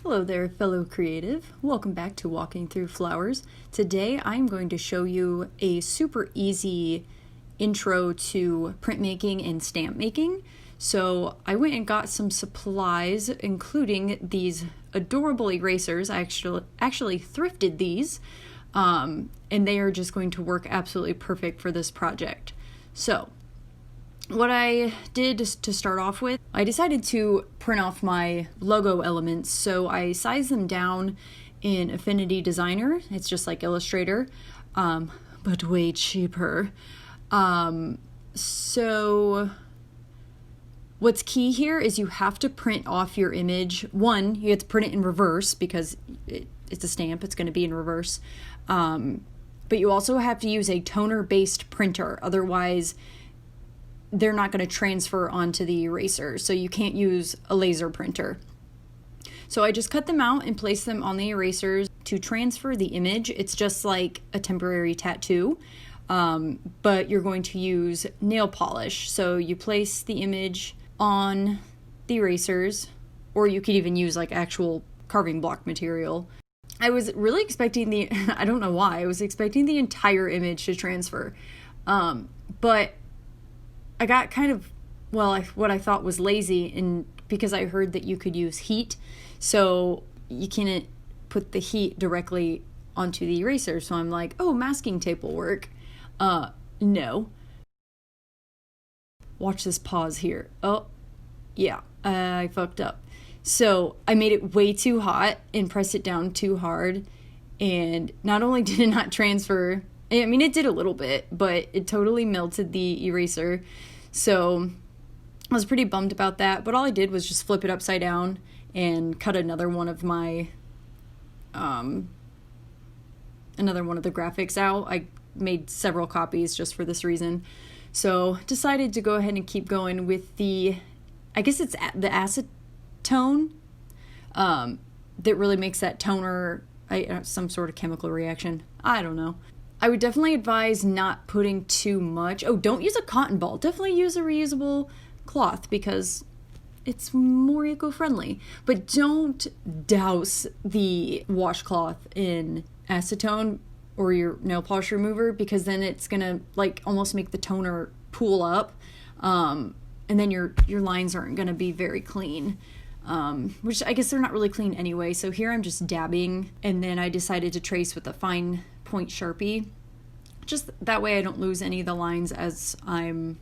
Hello there, fellow creative. Welcome back to Walking Through Flowers. Today I'm going to show you a super easy intro to printmaking and stamp making. So I went and got some supplies, including these adorable erasers. I actually thrifted these, and they are just going to work absolutely perfect for this project. So what I did to start off with, I decided to print off my logo elements, so I sized them down in Affinity Designer. It's just like Illustrator, but way cheaper. So what's key here is you have to print off your image. One, you have to print it in reverse because it's a stamp, it's going to be in reverse. But you also have to use a toner-based printer, otherwise they're not going to transfer onto the eraser, so you can't use a laser printer. So I just cut them out and placed them on the erasers to transfer the image. It's just like a temporary tattoo, but you're going to use nail polish. So you place the image on the erasers, or you could even use like actual carving block material. I was really expecting I don't know why, I was expecting the entire image to transfer, but I got kind of, what I thought was lazy, and because I heard that you could use heat, so you can't put the heat directly onto the eraser. So I'm like, oh, masking tape will work. No. Watch this pause here. Oh, yeah, I fucked up. So I made it way too hot and pressed it down too hard, and not only did it not transfer, I mean, it did a little bit, but it totally melted the eraser. So I was pretty bummed about that, but all I did was just flip it upside down and cut another one of my, another one of the graphics out. I made several copies just for this reason. So decided to go ahead and keep going with I guess it's the acetone, that really makes that toner, some sort of chemical reaction. I don't know. I would definitely advise not putting too much. Oh, don't use a cotton ball. Definitely use a reusable cloth because it's more eco-friendly. But don't douse the washcloth in acetone or your nail polish remover, because then it's gonna like almost make the toner pool up, and then your lines aren't gonna be very clean. Which I guess they're not really clean anyway. So here I'm just dabbing, and then I decided to trace with a fine point Sharpie, just that way I don't lose any of the lines as I'm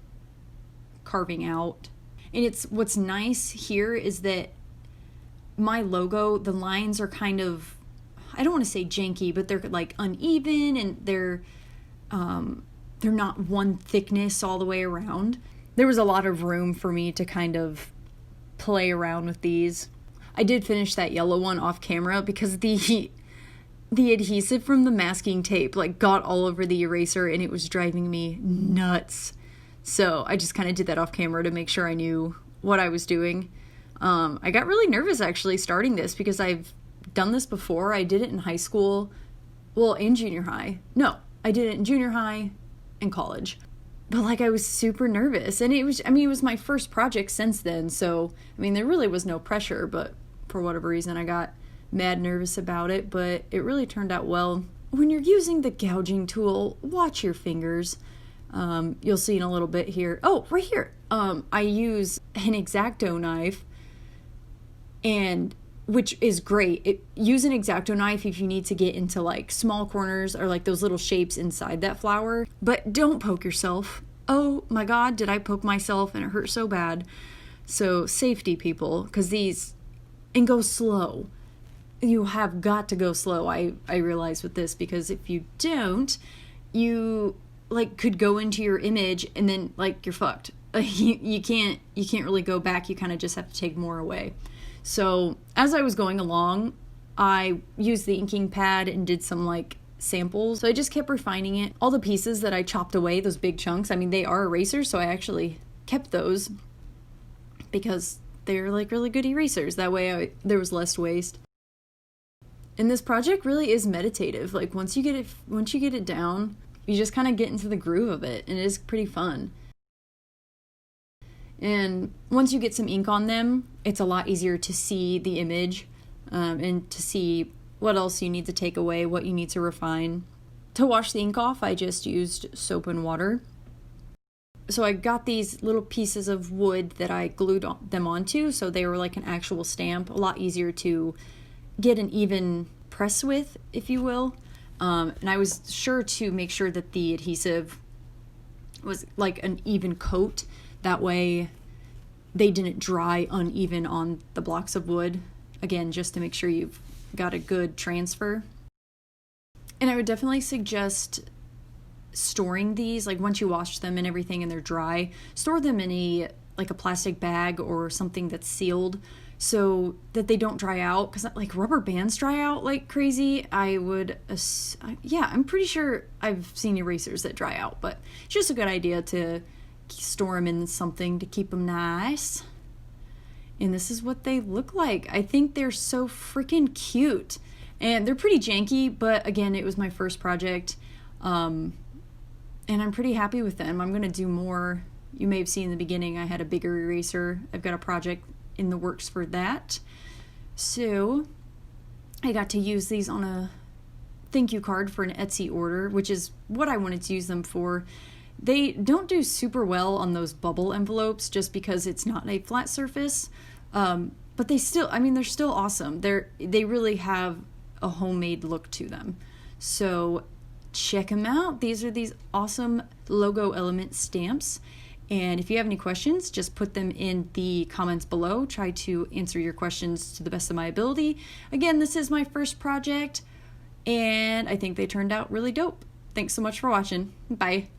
carving out. And what's nice here is that my logo, the lines are kind of, I don't want to say janky, but they're like uneven, and they're not one thickness all the way around. There was a lot of room for me to kind of play around with these. I did finish that yellow one off camera because the adhesive from the masking tape like got all over the eraser, and it was driving me nuts. So I just kind of did that off camera to make sure I knew what I was doing. I got really nervous actually starting this because I've done this before. I did it in high school, in junior high. No, I did it in junior high and college. But like I was super nervous, and it was my first project since then. So, there really was no pressure, but for whatever reason I got mad nervous about it, but it really turned out well. When you're using the gouging tool, watch your fingers. You'll see in a little bit here. Oh, right here. I use an X-Acto knife, and which is great. Use an X-Acto knife if you need to get into like small corners or like those little shapes inside that flower, but don't poke yourself. Oh my God, did I poke myself and it hurt so bad. So safety, people, because and go slow. You have got to go slow, I realize with this, because if you don't, you like could go into your image and then like you're fucked. You can't really go back. You kind of just have to take more away. So as I was going along, I used the inking pad and did some like samples. So I just kept refining it. All the pieces that I chopped away, those big chunks, they are erasers, so I actually kept those because they're like really good erasers. That way there was less waste. And this project really is meditative. Like once you get it down, you just kind of get into the groove of it, and it is pretty fun. And once you get some ink on them, it's a lot easier to see the image. and to see what else you need to take away, what you need to refine. To wash the ink off, I just used soap and water. So I got these little pieces of wood that I glued them onto, so they were like an actual stamp, a lot easier to get an even press with, if you will. And I was sure to make sure that the adhesive was like an even coat. That way they didn't dry uneven on the blocks of wood. Again, just to make sure you've got a good transfer. And I would definitely suggest storing these, like once you wash them and everything and they're dry, store them in a plastic bag or something that's sealed so that they don't dry out, because like rubber bands dry out like crazy. I'm pretty sure I've seen erasers that dry out, but it's just a good idea to store them in something to keep them nice. And this is what they look like. I think they're so freaking cute, and they're pretty janky, but again, it was my first project. And I'm pretty happy with them. I'm going to do more. You may have seen in the beginning I had a bigger eraser. I've got a project in the works for that. So I got to use these on a thank you card for an Etsy order, which is what I wanted to use them for. They don't do super well on those bubble envelopes just because it's not a flat surface. But they're still awesome. They really have a homemade look to them. So check them out. These are these awesome logo element stamps. And if you have any questions, just put them in the comments below. Try to answer your questions to the best of my ability. Again, this is my first project, and I think they turned out really dope. Thanks so much for watching. Bye.